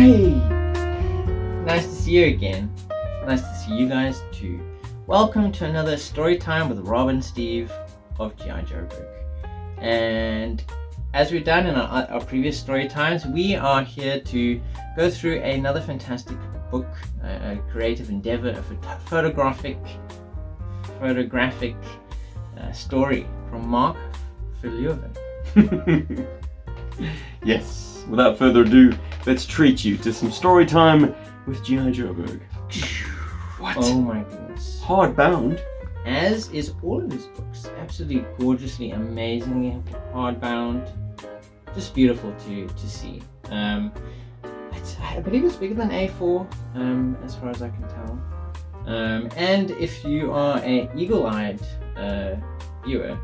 Hey! Nice to see you again. Nice to see you guys too. Welcome to another story time with Rob and Steve of GI Joburg. And as we've done in our previous story times, we are here to go through another fantastic book, a creative endeavor, a photographic story from Mark Leeuwen. Yes, without further ado, let's treat you to some story time with GI Joburg. What? Oh my goodness. Hardbound? As is all of his books. Absolutely gorgeously, amazingly hardbound. Just beautiful to see. I believe it's bigger than A4, as far as I can tell. And if you are an eagle-eyed viewer,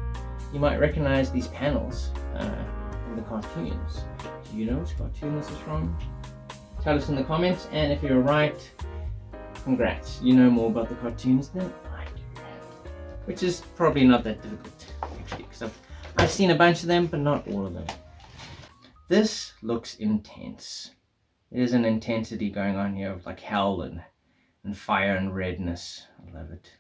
you might recognize these panels from the cartoons. Do you know which cartoon this is from? Tell us in the comments, and if you're right, congrats. You know more about the cartoons than I do. Which is probably not that difficult, actually, because I've seen a bunch of them, but not all of them. This looks intense. There's an intensity going on here of like hell and fire and redness. I love it.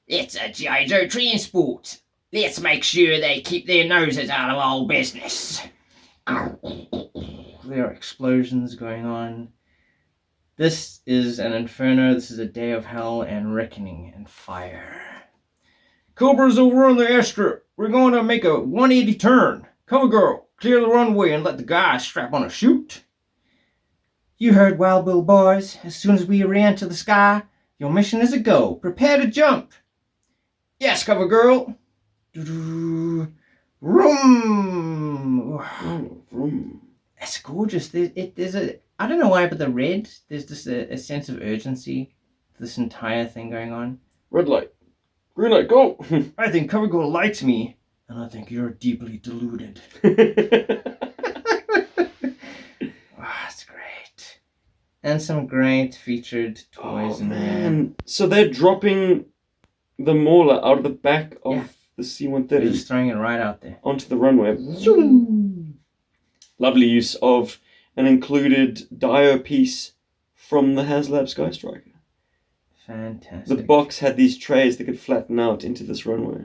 It's a GI Joe transport. Let's make sure they keep their noses out of our business. There are explosions going on. This is an inferno. This is a day of hell and reckoning and fire. Cobra's over on the airstrip. We're going to make a 180 turn. Cover girl, clear the runway and let the guys strap on a chute. You heard Wild Bill, boys. As soon as we re-enter the sky, your mission is a go. Prepare to jump. Yes, cover girl. Vroom. Vroom. It's gorgeous. There's a, I don't know why, but the red, there's just a sense of urgency to this entire thing going on. Red light. Green light, go! I think cover girl likes me, and I think you're deeply deluded. It's great. And some great featured toys in there. So they're dropping the mauler out of the back of the C-130. They're just throwing it right out there. Onto the runway. Lovely use of an included dio piece from the HasLab Sky Striker. Fantastic. The box had these trays that could flatten out into this runway.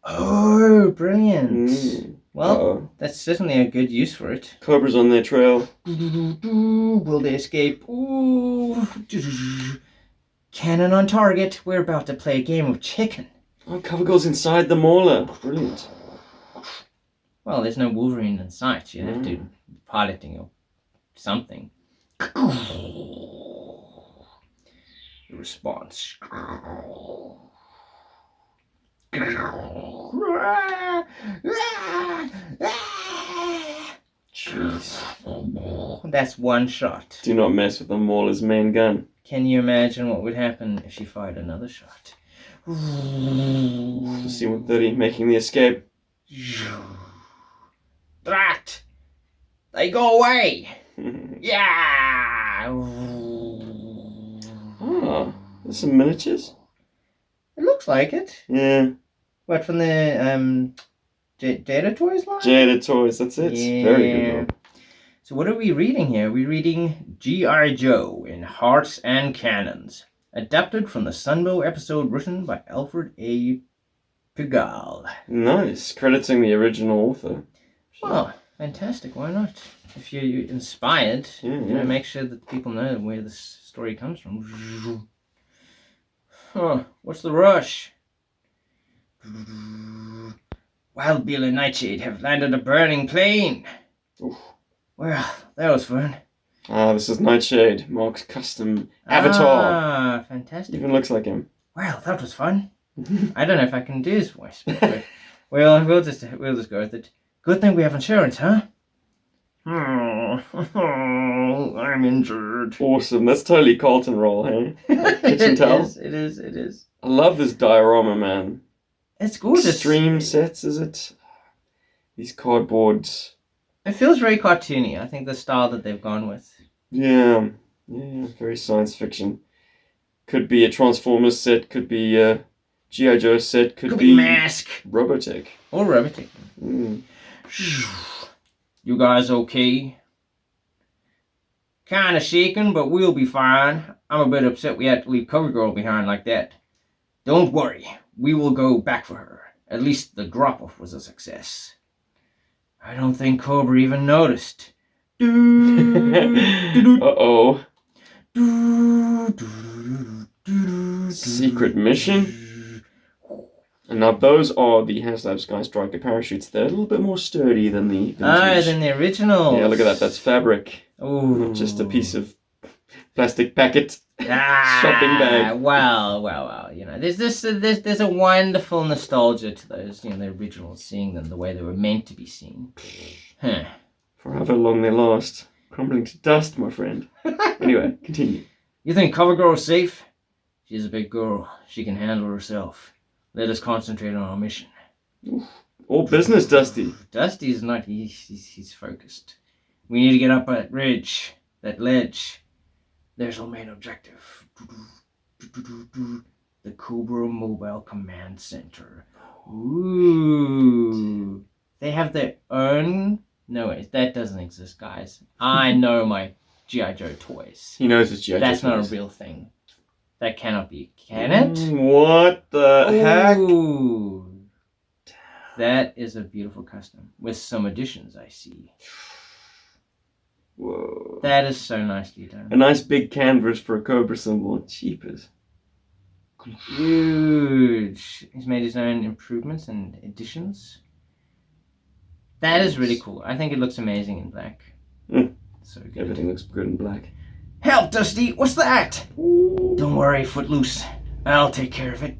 Oh, brilliant. Well, Uh-oh. that's certainly a good use for it. Cobra's on their trail. Will they escape? Ooh. Cannon on target. We're about to play a game of chicken. Oh, cover girl's inside the mauler. Brilliant. Well, there's no Wolverine in sight. You have to be piloting or something. The response. Jeez. That's one shot. Do not mess with the mauler's main gun. Can you imagine what would happen if she fired another shot? The C-130 making the escape. Drat! They go away! Yeah! Ah, there's some miniatures. It looks like it. Yeah. What, from the Jada Toys line? Jada Toys, that's it. Yeah. Very good one. So what are we reading here? We're reading G.I. Joe in Hearts and Cannons, adapted from the Sunbow episode written by Alfred A. Pigal. Nice. Crediting the original author. Well, fantastic. Why not? If you're inspired, make sure that people know where this story comes from. Huh, what's the rush? Wild Bill and Nightshade have landed a burning plane. Oof. Well, that was fun. Ah, this is Nightshade, Mark's custom avatar. Ah, fantastic. Even looks like him. Well, that was fun. I don't know if I can do his voice, but we'll just go with it. Good thing we have insurance, huh? I'm injured. Awesome. That's totally Carlton roll, hey? Kitchen towel. It is. I love this diorama, man. It's gorgeous. Extreme sets, is it? These cardboards. It feels very cartoony. I think the style that they've gone with. Yeah, very science fiction. Could be a Transformers set, could be a G.I. Joe set, could be Mask. Robotech. Or Robotech. Mm. You guys okay? Kinda shaken, but we'll be fine. I'm a bit upset we had to leave CoverGirl behind like that. Don't worry, we will go back for her. At least the drop-off was a success. I don't think Cobra even noticed. Uh-oh. Secret mission? And now those are the HasLab Sky Striker parachutes. They're a little bit more sturdy than the vintage. Than the original. Yeah, look at that. That's fabric. Ooh. Not just a piece of plastic packet. Ah, shopping bag. Well. You know, there's a wonderful nostalgia to those, you know, the originals, seeing them the way they were meant to be seen. Huh. For however long they last. Crumbling to dust, my friend. Anyway, continue. You think CoverGirl is safe? She's a big girl. She can handle herself. Let us concentrate on our mission. All business, Dusty. Dusty's not. He's focused. We need to get up that ridge, that ledge. There's our main objective. The Cobra Mobile Command Center. Ooh. They have their own... No, wait, that doesn't exist, guys. I know my GI Joe toys. He knows it's GI Joe. That's not a real thing. That cannot be. Can it? What the heck? Ooh. That is a beautiful custom. With some additions, I see. Whoa. That is so nicely done. A nice big canvas for a Cobra symbol. Cheapers. Huge. He's made his own improvements and additions. That is really cool. I think it looks amazing in black. So good. Everything looks good in black. Help, Dusty! What's that? Don't worry, Footloose. I'll take care of it.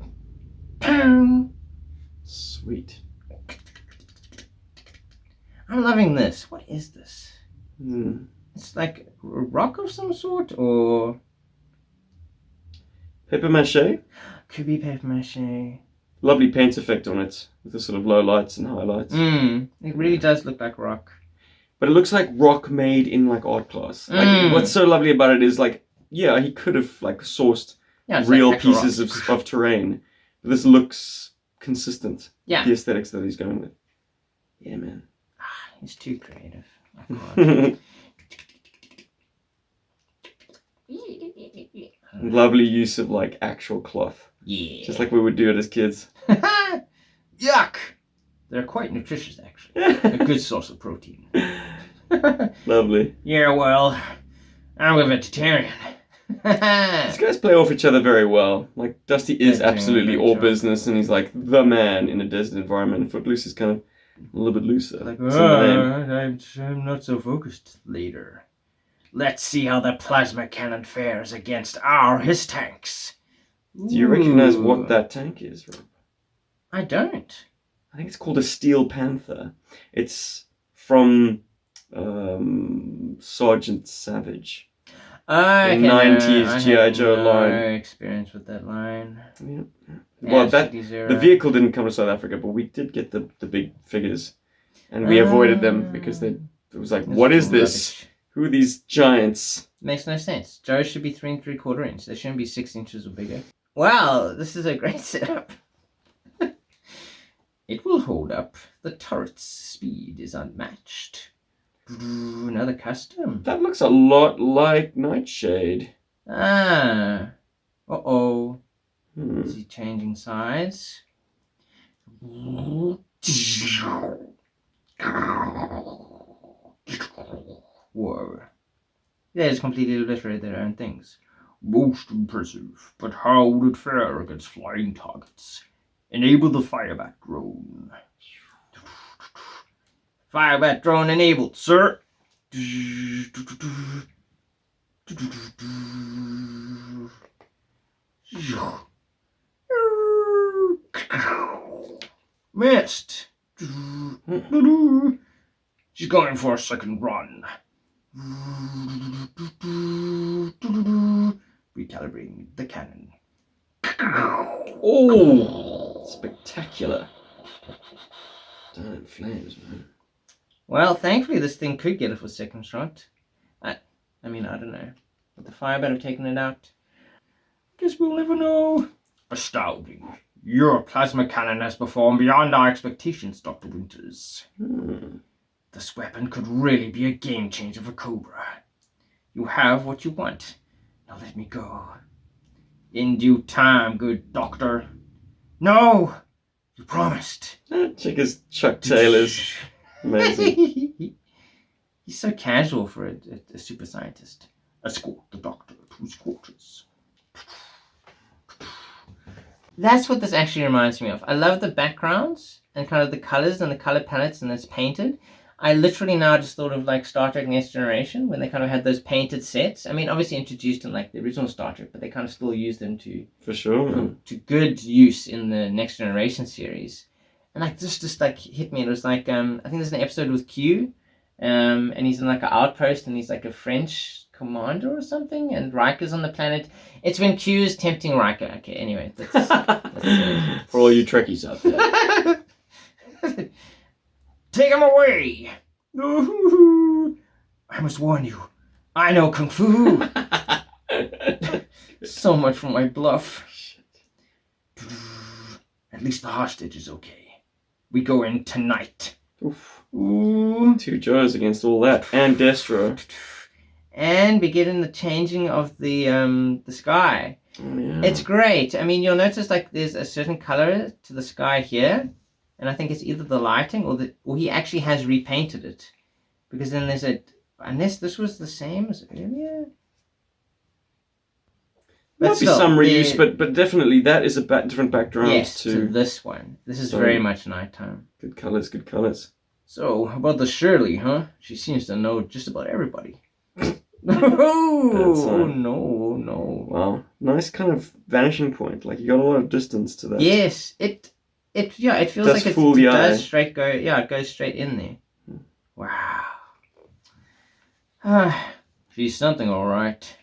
Sweet. I'm loving this. What is this? Hmm. It's like a rock of some sort, or Paper mache. could be paper mache. Lovely paint effect on it with the sort of low lights and highlights. It really does look like rock. But it looks like rock made in like art class. Like what's so lovely about it is like, yeah, he could have like sourced Yeah, it's real like actual pieces rock. of terrain. But this looks consistent. Yeah. The aesthetics that he's going with. Yeah, man. He's too creative. Oh, God. Lovely use of like actual cloth. Yeah. Just like we would do it as kids. Yuck! They're quite nutritious, actually. A good source of protein. Lovely. Yeah, well, I'm a vegetarian. These guys play off each other very well. Like, Dusty is Yeah, absolutely doing a all great job. business, and he's like the man in a desert environment. And Footloose is kind of a little bit looser. Like, It's in the name. I'm not so focused. Later. Let's see how the plasma cannon fares against his tanks. Do you recognize Ooh. what that tank is, Rob? I don't. I think it's called a Steel Panther. It's from Sergeant Savage. Okay, The 90s I G.I. have Joe no line. experience with that line. Yeah. Well, Absolutely zero. the vehicle didn't come to South Africa, but we did get the big figures, and we avoided them because it was like, This what is this? rubbish. Who are these giants? Makes no sense. Joe should be 3 3/4 inch. They shouldn't be 6 inches or bigger. Wow, this is a great setup. It will hold up. The turret's speed is unmatched. Another custom. That looks a lot like Nightshade. Ah. Uh-oh. Hmm. Is he changing size? Whoa. They just completely obliterated their own things. Most impressive, but how would it fare against flying targets? Enable the firebat drone. Firebat drone enabled, sir. Missed. She's going for a second run. Recalibrating the cannon. Oh, spectacular! Damn flames, man. Well, thankfully this thing could get it for second shot. I mean, I don't know. Would the firebat have taken it out? Guess we'll never know. Astounding. Your plasma cannon has performed beyond our expectations, Dr. Winters. Hmm. This weapon could really be a game changer for Cobra. You have what you want. Now let me go. In due time, good doctor. No! You promised. Check his Chuck Taylors. Amazing. He's so casual for a super scientist. Escort the doctor to his quarters. That's what this actually reminds me of. I love the backgrounds and kind of the colors and the color palettes and it's painted. I literally now just thought of like Star Trek Next Generation when they kind of had those painted sets. I mean, obviously introduced in like the original Star Trek, but they kind of still used them For sure, man. to good use in the Next Generation series. And like this just like hit me. It was like I think there's an episode with Q, and he's in like an outpost and he's like a French commander or something, and Riker's on the planet. It's when Q is tempting Riker. Okay, anyway, that's For all you Trekkies out there. Take him away! I must warn you, I know Kung Fu. So much for my bluff. At least the hostage is okay. We go in tonight. Oof. Ooh. 2 Joes against all that. And Destro. And begin the changing of the sky. Oh, yeah. It's great. I mean, you'll notice like there's a certain color to the sky here. And I think it's either the lighting or he actually has repainted it. Because then there's unless this was the same as earlier. Might be some reuse, but definitely that is a different background yes, to... to this one. This is very much nighttime. Good colours, good colours. So, how about the Shirley, huh? She seems to know just about everybody. Oh, no. Wow. Nice kind of vanishing point. Like, you got a lot of distance to that. Yes, it feels Does like fool it the eye. does it goes straight in there. Wow. She's something, all right.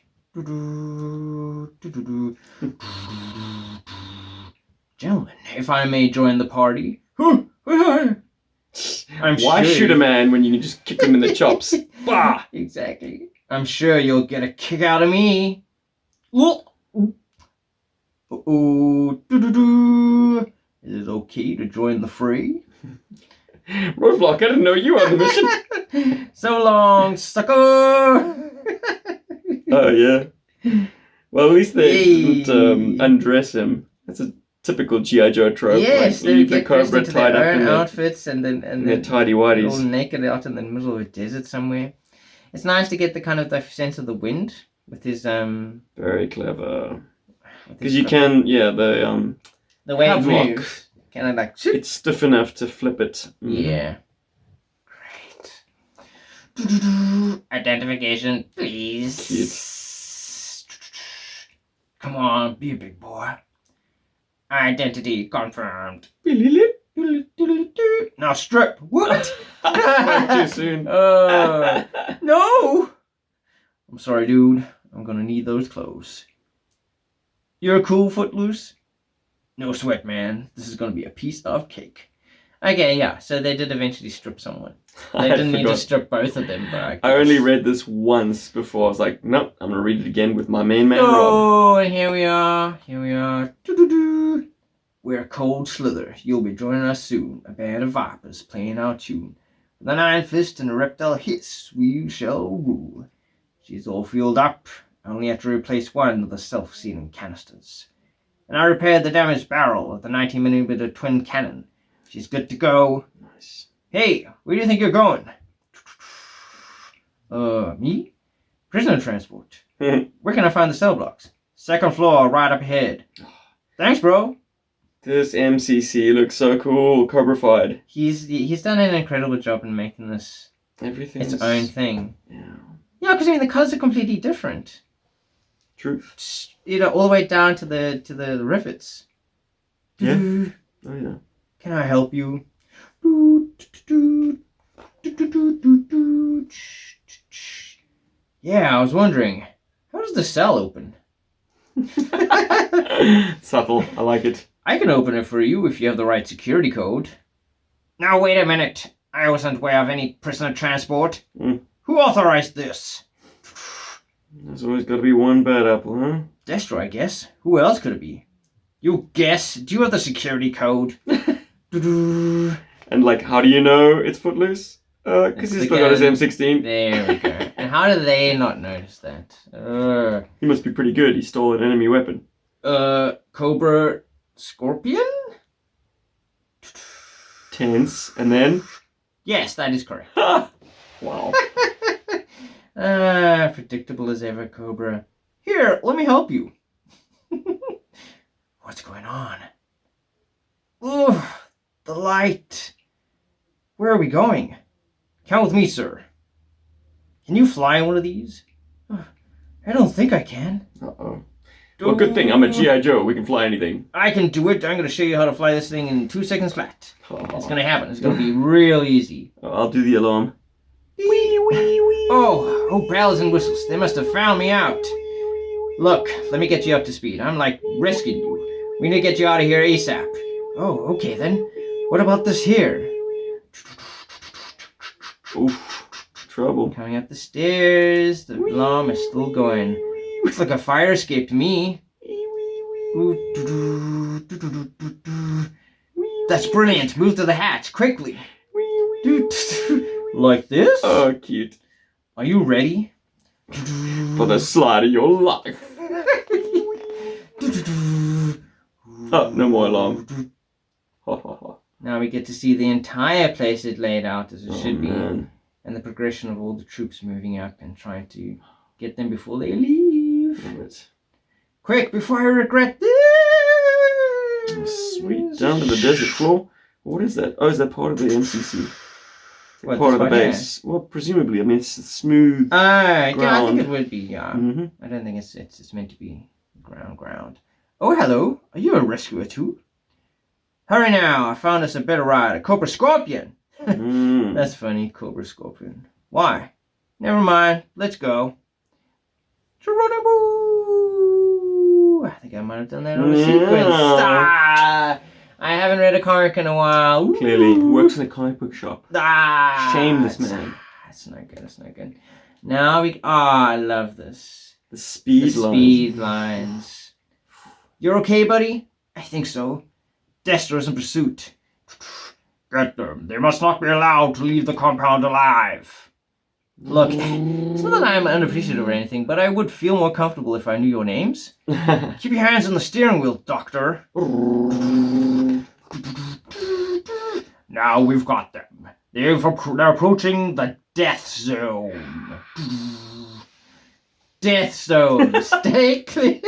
Gentlemen, if I may join the party. Why shoot a man when you can just kick him in the chops? Bah! Exactly. I'm sure you'll get a kick out of me. Is it okay to join the fray? Roadblock, I didn't know you were on the mission. So long, sucker! Oh, yeah. Well, at least they Yay. didn't undress him. That's a typical G.I. Joe trope. Yes, like, they leave the get dressed Cobra into tied their up own in outfits and then their tidy all whities. naked out in the middle of a desert somewhere. It's nice to get the kind of the sense of the wind with his Very clever. with Because his you can, the the way it Havelock. moves, kind of like it's stiff enough to flip it. yeah. Great. Identification, please. Come on, be a big boy. Identity confirmed. Now strip. What? Spoke too soon. No. I'm sorry, dude. I'm gonna need those clothes. You're cool, Footloose? No sweat, man. This is gonna be a piece of cake. Okay, yeah. So they did eventually strip someone. They didn't need to strip both of them, but I only read this once before. I was like, nope, I'm gonna read it again with my main man Rob. Oh, and here we are. Doo-doo-doo. We're Cold Slither. You'll be joining us soon. A band of vipers playing our tune. With an iron fist and a reptile hiss, we shall rule. She's all fueled up. I only have to replace one of the self-sealing canisters. And I repaired the damaged barrel of the 90mm twin cannon. She's good to go. Nice. Hey, where do you think you're going? Me? Prisoner transport. Where can I find the cell blocks? Second floor, right up ahead. Thanks, bro. This MCC looks so cool, Cobrafied. He's done an incredible job in making this Everything's its own thing. Yeah. Yeah, because I mean the colors are completely different. Truth. You know, all the way down to the rivets. Yeah. Oh yeah. Can I help you? Yeah, I was wondering, how does the cell open? Subtle. I like it. I can open it for you if you have the right security code. Now wait a minute. I wasn't aware of any prisoner transport. Mm. Who authorized this? There's always got to be one bad apple, huh? Destro, I guess. Who else could it be? You guess. Do you have the security code? And like, how do you know it's Footloose? Because he's still got his M16. There we go. And how did they not notice that? He must be pretty good. He stole an enemy weapon. Cobra Scorpion? Tense. And then... Yes, that is correct. Wow. Predictable as ever, Cobra. Here, let me help you. What's going on? Ugh, the light. Where are we going? Come with me, sir. Can you fly one of these? I don't think I can. Uh-oh. Well, good thing. I'm a GI Joe. We can fly anything. I can do it. I'm going to show you how to fly this thing in 2 seconds flat. Oh. It's going to happen. It's going to be real easy. I'll do the alarm. Oh, bells and whistles. They must have found me out. Look, let me get you up to speed. I'm like rescuing you. We need to get you out of here ASAP. Oh, okay then. What about this here? Oof. Trouble. Coming up the stairs. The alarm is still going. Looks like a fire escape to me. That's brilliant. Move to the hatch quickly. Like this? Oh, cute. Are you ready? For the slide of your life. Oh, no more alarm. Ha ha ha. Now we get to see the entire place it laid out as it should be. Man. And the progression of all the troops moving up and trying to get them before they leave. Damn it. Quick, before I regret this! Sweet. Down to the desert floor. What is that? Oh, is that part of the MCC? What, Part of the this one here? base. Well, presumably. I mean, it's smooth. Yeah, I Ground. think it would be, yeah. Mm-hmm. I don't think it's meant to be ground. Oh, hello. Are you a rescuer too? Hurry now. I found us a better ride. A Cobra Scorpion. Mm. That's funny, Cobra Scorpion. Why? Never mind. Let's go. Geronimo! I think I might have done that on a sequence. Ah, I haven't read a comic in a while. Clearly. Works in a comic book shop. Ah, Shameless man. It's not good. It's not good. Now we. I love this. The speed The line. speed lines. You're okay, buddy? I think so. Destro's in pursuit. Get them. They must not be allowed to leave the compound alive. Look, it's not that I'm unappreciative or anything, but I would feel more comfortable if I knew your names. Keep your hands on the steering wheel, Doctor. Now we've got them. They're approaching the death zone. Death zone. Stay clear.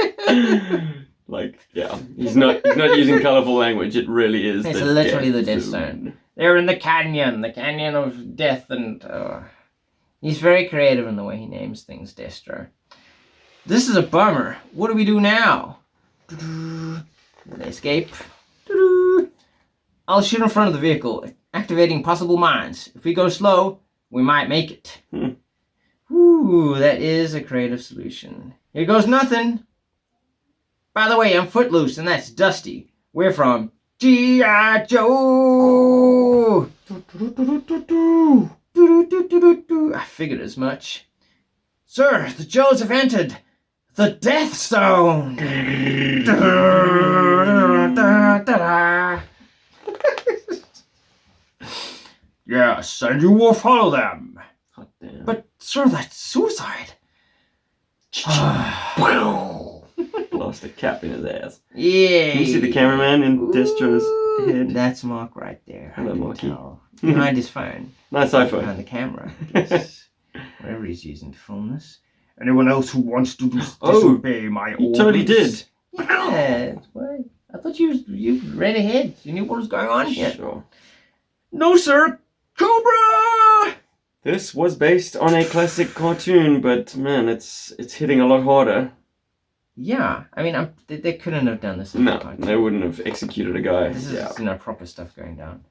Like, yeah. He's not using colourful language. It really is. It's the literally the death death zone. They're in the canyon of death, and he's very creative in the way he names things, Destro. This is a bummer. What do we do now? They escape. I'll shoot in front of the vehicle, activating possible mines. If we go slow, we might make it. Ooh, that is a creative solution. Here goes nothing. By the way, I'm Footloose, and that's Dusty. We're from GI Joe. I figured as much. Sir, the Joes have entered the Death Zone. Yes, and you will follow them. Hot damn. But, sir, that's suicide. Lost a cap in his ass. Yeah. Can you see the cameraman in Destro's head? That's Mark right there. Hello, I can Marky. tell. Behind his phone. Nice iPhone. Behind the camera. Yes. Whatever he's using to film this. Anyone else who wants to disobey my orders? He totally did. Yeah. What? I thought you read ahead. You knew what was going on here. Sure. No, sir. Cobra! This was based on a classic cartoon, but man, it's hitting a lot harder. Yeah. I mean, they couldn't have done this. No, they wouldn't have executed a guy. This is Yeah. proper stuff going down.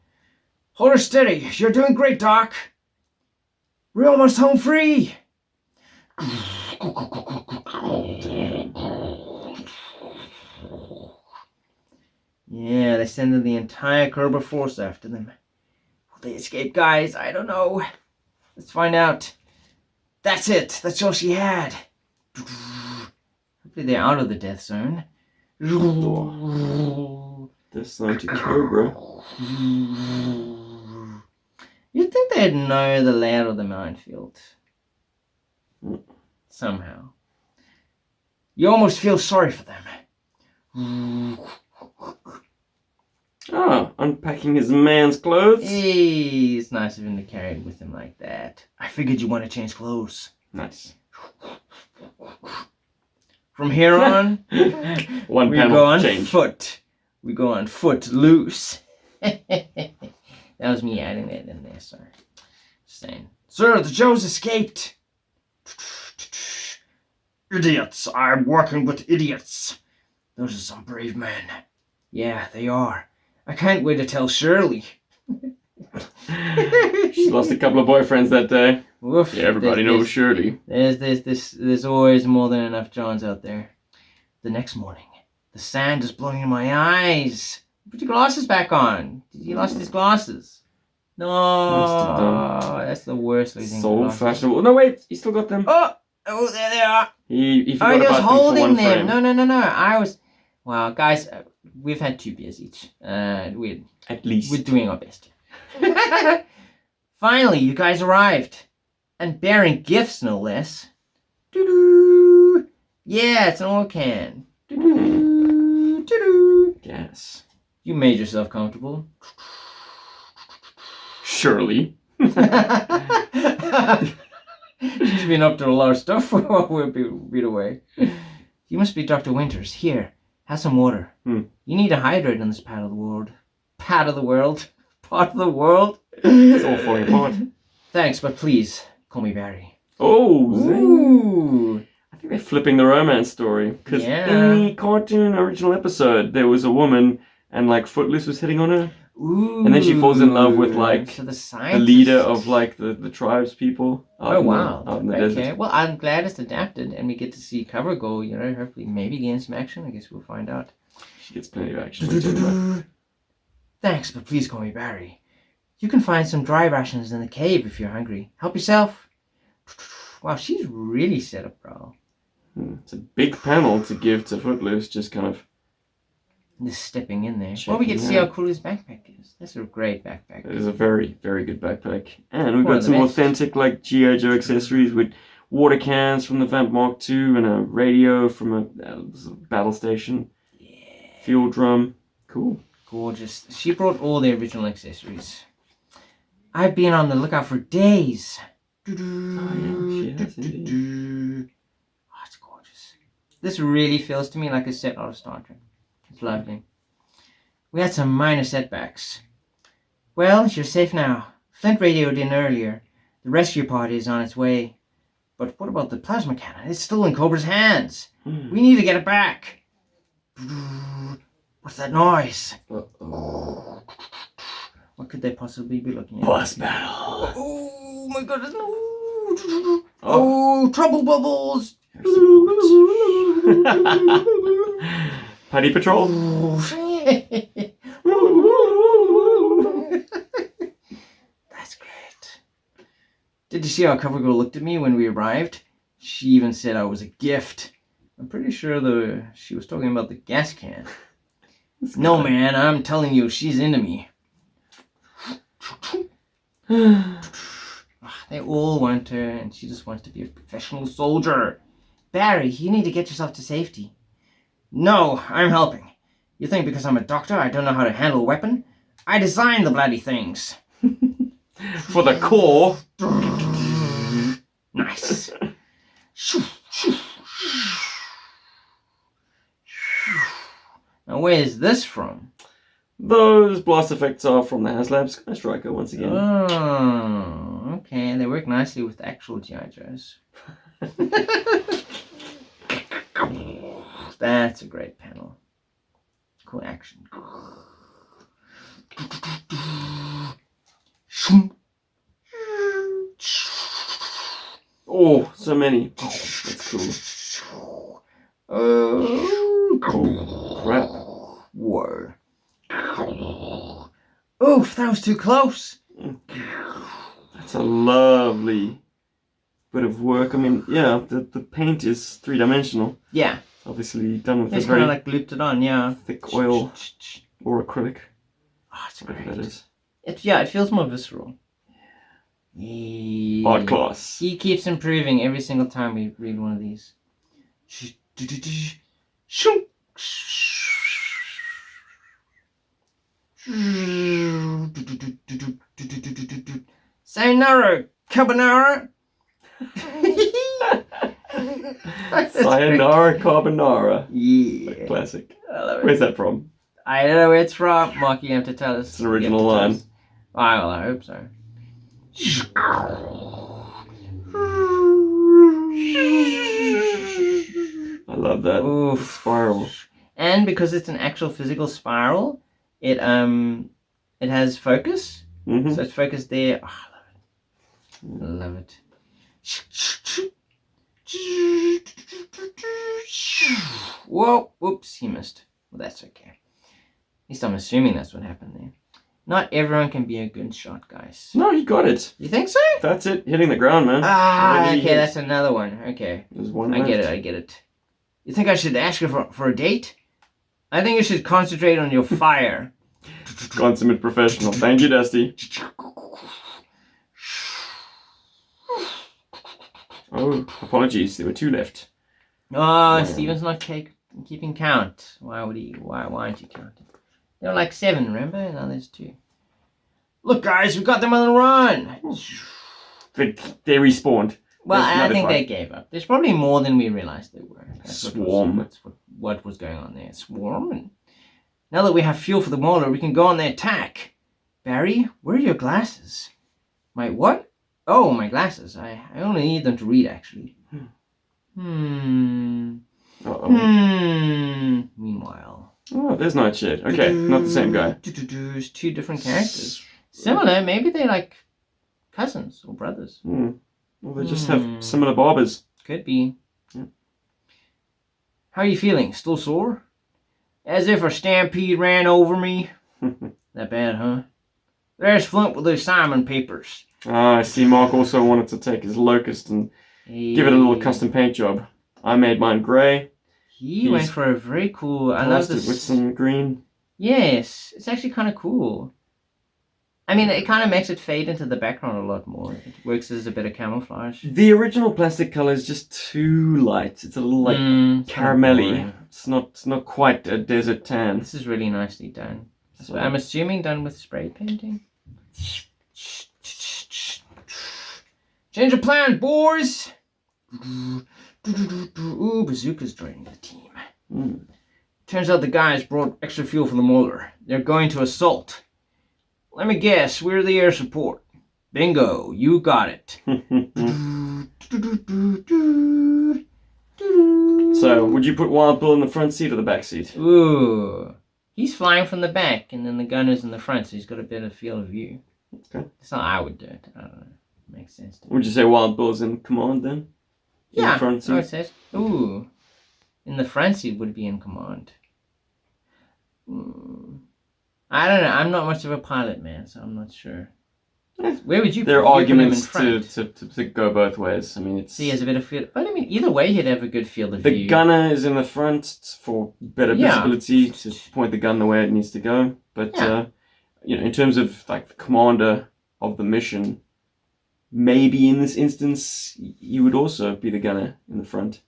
Hold her steady. You're doing great, Doc. We're almost home free. Yeah, they send the entire Cobra force after them. Will they escape, guys? I don't know. Let's find out. That's it. That's all she had. Hopefully they're out of the death zone. This time to Cobra. You'd think they'd know the layout of the minefield. Somehow. You almost feel sorry for them. Ah, unpacking his man's clothes. Hey, it's nice of him to carry it with him like that. I figured you want to change clothes. Nice. From here on, One we panel go on change. foot. We go on foot loose. That was me adding that in there, sorry. Saying, sir, the Joes escaped. Idiots. I'm working with idiots. Those are some brave men. Yeah, they are. I can't wait to tell Shirley. She's lost a couple of boyfriends that day. Woof. Yeah, everybody knows Shirley. There's always more than enough Johns out there. The next morning, the sand is blowing in my eyes. Put your glasses back on. He lost his glasses. No, Must have done. that's the worst losing So glasses. fashionable. No, wait, he still got them. Oh, there they are. He forgot Oh, he was about them for holding one them. frame. No. I was. Well, guys, we've had 2 beers each. We're At least. doing our best. Finally, you guys arrived. And bearing gifts, no less. Doo-doo. Yeah, it's an oil can. Doo-doo. Doo-doo. Yes. You made yourself comfortable. Shirley. She's been up to a lot of stuff while we've been away. You must be Dr. Winters. Here, have some water. You need to hydrate in this part of the world. Part of the world? Part of the world? It's all falling apart. Thanks, but please, call me Barry. Oh, zing. Ooh. I think they're flipping the romance story. Because Yeah. in the cartoon original episode, there was a woman and like Footloose was hitting on her. Ooh. And then she falls in love with like So the the leader of like the tribes people. Oh wow. Out in the Okay. desert. Well, I'm glad it's adapted and we get to see Cover go, hopefully maybe gain some action. I guess we'll find out. She gets plenty of action. We'll talk about. Thanks, but please call me Barry. You can find some dry rations in the cave if you're hungry. Help yourself. Wow, she's really set up, bro. It's a big panel to give to Footloose, just kind of. Just stepping in there. Well, we get to see how cool his backpack is. That's a great backpack. It is a very, very good backpack. And we've One got of the some best. authentic like GI Joe accessories with water cans from the Vamp Mark II and a radio from a battle station. Yeah. Fuel drum. Cool. Gorgeous. She brought all the original accessories. I've been on the lookout for days. Oh, yeah, she has indeed. Oh, it's gorgeous. This really feels to me like a set out of Star Trek. It's lovely. We had some minor setbacks. Well, you're safe now. Flint radioed in earlier. The rescue party is on its way. But what about the plasma cannon? It's still in Cobra's hands. We need to get it back. What's that noise? Uh-oh. What could they possibly be looking at? Boss battle. Oh my goodness, no. Oh, trouble bubbles. Paddy Patrol. That's great. Did you see how Cover Girl looked at me when we arrived? She even said I was a gift. I'm pretty sure she was talking about the gas can. No, man, I'm telling you, she's into me. They all want her, and she just wants to be a professional soldier. Barry, you need to get yourself to safety. No, I'm helping. You think because I'm a doctor I don't know how to handle a weapon? I designed the bloody things. For the core. Nice. Now where's this from? Those blast effects are from the HasLab Airstrike once again. Oh, okay. They work nicely with the actual GI Joes. That's a great panel. Cool action. Oh, so many. Oh, that's cool. Oh, crap. Whoa. Oof, that was too close. That's a lovely bit of work. I mean, yeah, the paint is three-dimensional. Yeah. Obviously done with It's a kind very of like looped it on, yeah. thick oil or acrylic. Oh, it's Whatever great. that is. It feels more visceral. Hard class. He keeps improving every single time we read one of these. Sayonara, carbonara. Sayonara Carbonara. Yeah. Classic. I love it. Where's that from? I don't know where it's from. Mark, you have to tell us. It's an original line. I hope so. I love that. Oof. Spiral. And because it's an actual physical spiral, it has focus. Mm-hmm. So it's focused there. Oh, I love it. Whoa, whoops, he missed. Well, that's okay. At least I'm assuming that's what happened there. Not everyone can be a good shot, guys. No, he got it. You think so? That's it. Hitting the ground, man. Ah, Already okay, hit. that's another one. Okay. There's one I left. get it. You think I should ask her for a date? I think you should concentrate on your fire. Consummate professional. Thank you, Dusty. Oh, apologies. There were two left. Oh, Steven's not keeping count. Why would he? Why aren't you counting? There were like 7, remember? Now there's 2. Look, guys, we got them on the run. They respawned. Well, There's I another think 5. they gave up. There's probably more than we realized there were. Swarm. That's what was going on there. Swarm. And now that we have fuel for the mauler, we can go on the attack. Barry, where are your glasses? My what? Oh, my glasses. I only need them to read, actually. Uh-oh. Meanwhile. Oh, there's Nightshade. Okay, not the same guy. There's 2 different characters. Similar, maybe they're like cousins or brothers. Well, they just have similar barbers. Could be. Yeah. How are you feeling? Still sore? As if a stampede ran over me. That bad, huh? There's Flint with the assignment papers. I see Mark also wanted to take his locust and give it a little custom paint job. I made mine grey. He went for a very cool. I love Passed it this. with some green. Yes, it's actually kind of cool. I mean, it kind of makes it fade into the background a lot more. It works as a bit of camouflage. The original plastic color is just too light. It's a little like caramelly. It's not quite a desert tan. This is really nicely done. So I'm assuming done with spray painting. Change of plan, boys! Ooh, Bazooka's joining the team. Turns out the guys brought extra fuel for the mauler. They're going to assault. Let me guess, we're the air support. Bingo, you got it. So, would you put Wild Bill in the front seat or the back seat? Ooh. He's flying from the back, and then the gunner's in the front, so he's got a better field of view. Okay. That's how I would do it. I don't know. Makes sense to me. Would you say Wild Bill's in command then? In Yeah, the front I would seat? say. Ooh. In the front seat would be in command. I don't know. I'm not much of a pilot, man, so I'm not sure. Where would you There are put him in arguments front? to go both ways. I mean, it's So he has a better field. But I mean, either way, he'd have a good field of the view. gunner is in the front for better visibility to point the gun the way it needs to go. But in terms of like the commander of the mission, maybe in this instance he would also be the gunner in the front.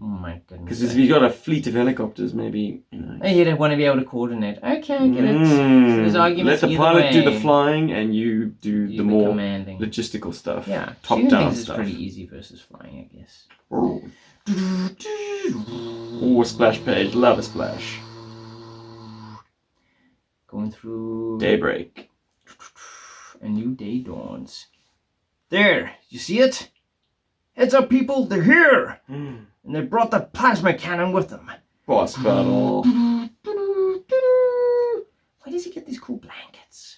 Oh my goodness. Because if you've got a fleet of helicopters, maybe He'd want to be able to coordinate. Okay, I get it. So there's Let arguments the either pilot do way. the flying, and you do the more commanding. logistical stuff. Yeah, top shooting down things is stuff. pretty easy versus flying, I guess. Oh, splash page, love a splash. Going through Daybreak. a new day dawns. There, you see it? Heads up, people, they're here! And they brought the plasma cannon with them. Boss battle. Where does he get these cool blankets?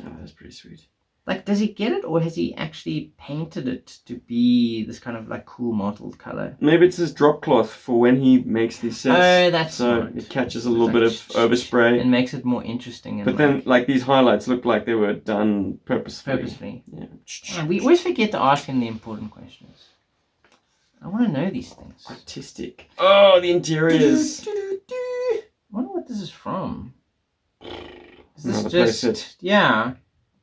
Oh, that's pretty sweet. Like, does he get it, or has he actually painted it to be this kind of like cool mottled color? Maybe it's his drop cloth for when he makes these sets. Oh, that's so smart. it catches a little bit of overspray. And makes it more interesting. And But then, like, these highlights look like they were done purposefully. purposely. Yeah. We always forget to ask him the important questions. I want to know these things. Artistic. Oh, the interiors. I wonder what this is from. Is this Another just... playset. Yeah.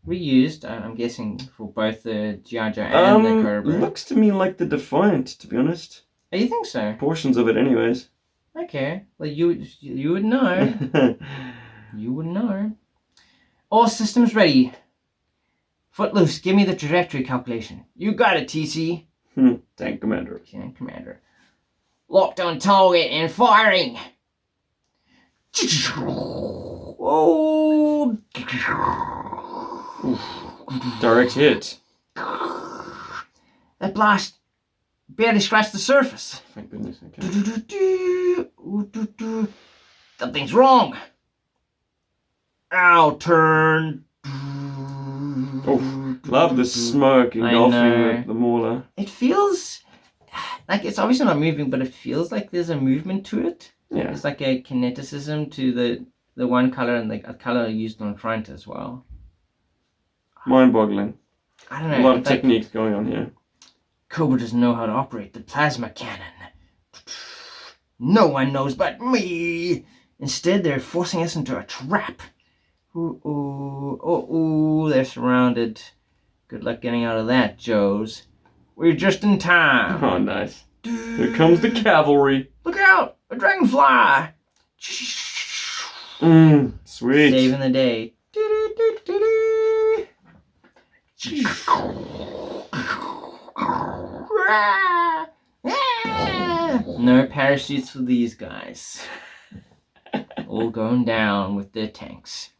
reused, I'm guessing, for both the GI Joe and the Cobra. Looks to me like the Defiant, to be honest. Oh, you think so? Portions of it, anyways. Okay. Well, you would know. You would know. All systems ready. Footloose, give me the trajectory calculation. You got it, TC. Tank Commander. Tank Commander. Locked on target and firing. Oh. Direct hit. That blast barely scratched the surface. Thank goodness. Okay. Something's wrong. Ow, turn. Oh, love the smoke engulfing the mauler. It feels like it's obviously not moving, but it feels like there's a movement to it. Yeah. It's like a kineticism to the one color and the color used on front as well. Mind-boggling. I don't know. A lot of techniques going on here. Cobra doesn't know how to operate the plasma cannon. No one knows but me. Instead, they're forcing us into a trap. Ooh, they're surrounded. Good luck getting out of that, Joes. We're just in time. Oh, nice. Here comes the cavalry. Look out! A dragonfly! Sweet. Saving the day. No parachutes for these guys. All going down with their tanks.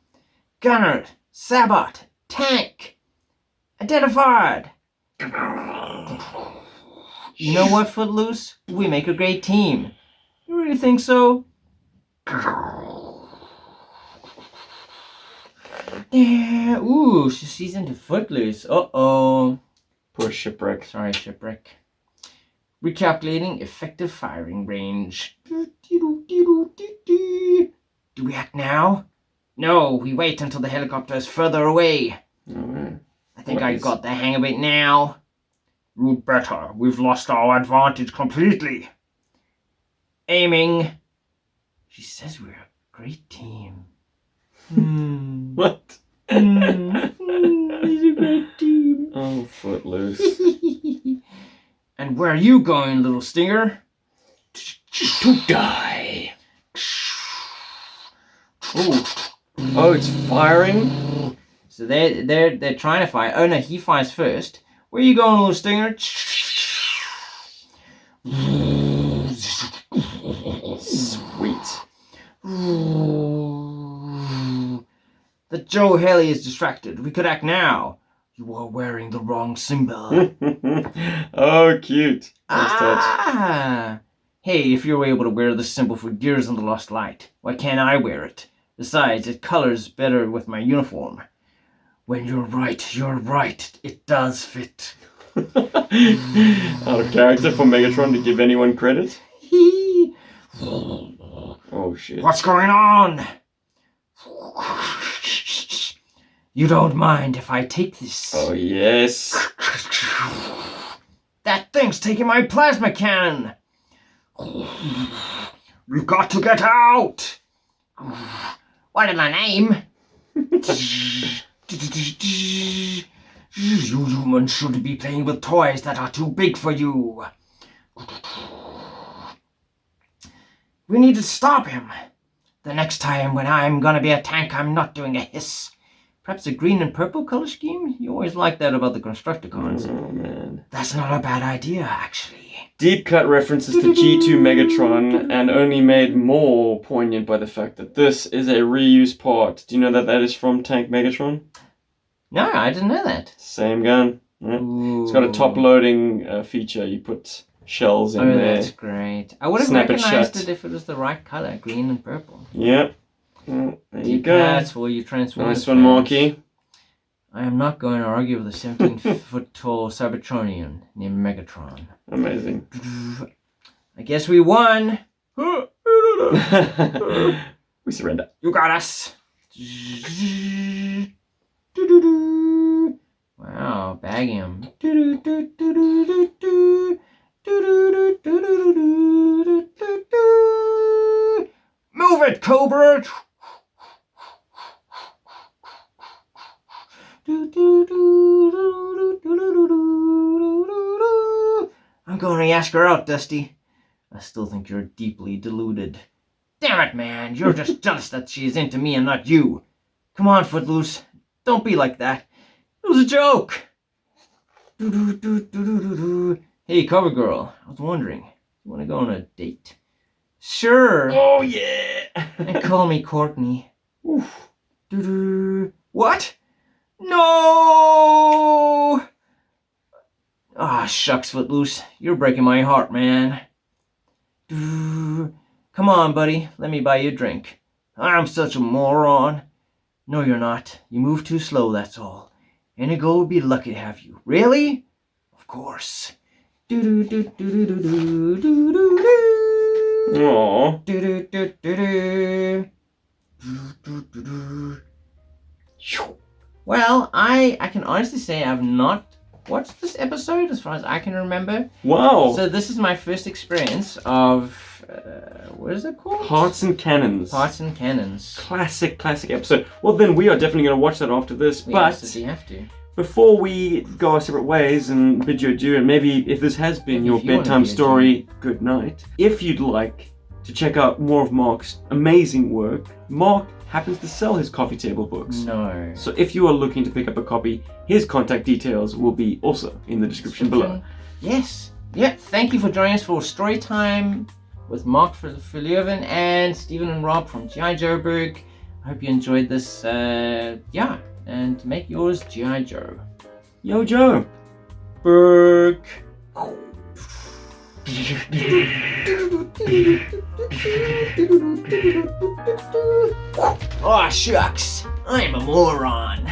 Gunner, Sabot, tank, identified. You know what, Footloose? We make a great team. You really think so? Yeah. Ooh, she's into Footloose. Uh-oh. Poor Shipwreck. Sorry, Shipwreck. Recalculating effective firing range. Do we act now? No, we wait until the helicopter is further away. Oh, man. I think I got the hang of it now. You better. We've lost our advantage completely. Aiming. She says we're a great team. What? He's a great team. Oh, Footloose. And where are you going, little stinger? To die. Oh, it's firing? So they're trying to fire. Oh no, he fires first. Where are you going, little stinger? Sweet. The Joe Haley is distracted. We could act now. You are wearing the wrong symbol. Oh, cute. Nice touch. Hey, if you were able to wear this symbol for years in the Lost Light, why can't I wear it? Besides, it colors better with my uniform. When you're right, it does fit. Out of character for Megatron to give anyone credit? Oh, shit. What's going on? You don't mind if I take this? Oh, yes. That thing's taking my plasma cannon! We've got to get out! What am I name? You humans should be playing with toys that are too big for you. We need to stop him. The next time when I'm gonna be a tank, I'm not doing a hiss. Perhaps a green and purple color scheme? You always like that about the Constructicons. Oh, man. That's not a bad idea, actually. Deep cut references to G2 Megatron, and only made more poignant by the fact that this is a reused part. Do you know that that is from Tank Megatron? No, I didn't know that. Same gun. Right? It's got a top loading feature. You put shells in there. That's great. I would have Snap it recognized shut. it if it was the right color, green and purple. Yep. Well, there you go. That's for you Transformers Nice one, fans. Marky. I am not going to argue with a 17-foot tall Cybertronian named Megatron. Amazing. I guess we won. We surrender. You got us. Wow, bag him. Move it, Cobra! gonna ask her out, Dusty. I still think you're deeply deluded. Damn it, man. You're just jealous that she's into me and not you. Come on, Footloose. Don't be like that. It was a joke. Hey, cover girl. I was wondering, you want to go on a date? Sure. Oh yeah. And call me Courtney. Oof. What? No! Ah, shucks, Footloose. You're breaking my heart, man. Come on, buddy. Let me buy you a drink. I'm such a moron. No, you're not. You move too slow, that's all. Inigo would be lucky to have you. Really? Of course. Aww. Well, I can honestly say I've not watched this episode as far as I can remember. Wow. So this is my first experience of what is it called? Hearts and Cannons. Hearts and Cannons. Classic episode. Well, then we are definitely going to watch that after this. We but absolutely have to. before we go our separate ways and bid you adieu, and maybe if this has been your If you wanna bedtime bid adieu. story, good night. If you'd like to check out more of Mark's amazing work, Mark happens to sell his coffee table books. No. So if you are looking to pick up a copy, his contact details will be also in the description below. Yes. Yeah. Thank you for joining us for story time with Mark for Leeuwen and Stephen and Rob from GI Joburg. I hope you enjoyed this. Yeah. And make yours GI Joe. Yo, Joe. Berg. Oh, shucks. I'm a moron.